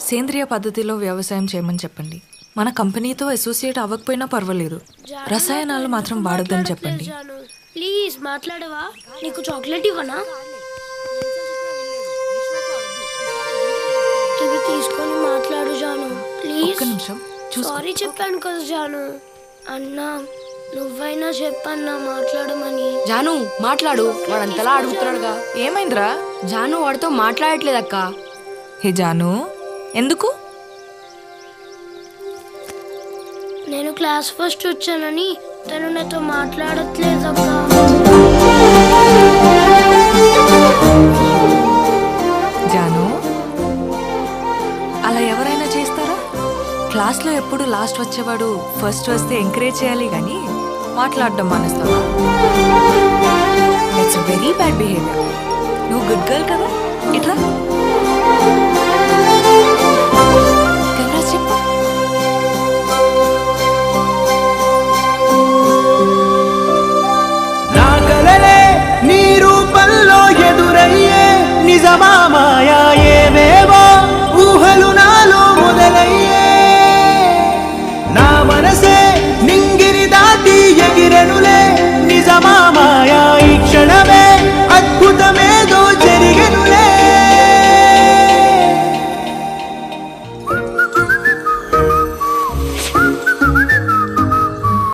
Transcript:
సేంద్రియ పద్ధతిలో వ్యవసాయం చేయమని చెప్పండి. మన కంపెనీతో అసోసియేట్ అవ్వకపోయినా పర్వాలేదు, రసాయనాలు మాత్రం వాడొద్దని చెప్పండి. ప్లీజ్ మాట్లాడవా? నీకు చాక్లెట్ ఇవ్వనా? ఇవి తీసుకొని మాట్లాడు జాను ప్లీజ్. ఒక్క నిమిషం సారీ చెప్పాను కదా జాను. అన్నా నువ్వైనా చెప్పన్నా మాట్లాడమని. జాను మాట్లాడు, వాడంతలా అడుగుతున్నాడుగా. ఏమైందిరా? జాను వాడితో మాట్లాడట్లేదక్క. హే జాను, ఎందుకు? నేను క్లాస్ ఫస్ట్ వచ్చానని తను నాతో మాట్లాడట్లేదక్క. జాను, అలా ఎవరైనా చేస్తారా? క్లాస్లో ఎప్పుడు లాస్ట్ వచ్చేవాడు ఫస్ట్ వస్తే ఎంకరేజ్ చేయాలి కానీ మాట్లాడడం మానేస్తావా? It's very bad behaviour. నువ్వు గుడ్ గర్ల్ కదా, ఇట్లా కెమెరా చెప్పు. నా కలలే నీ రూపంలో ఎదురయ్యే నిజమా మాయా ఏవేవో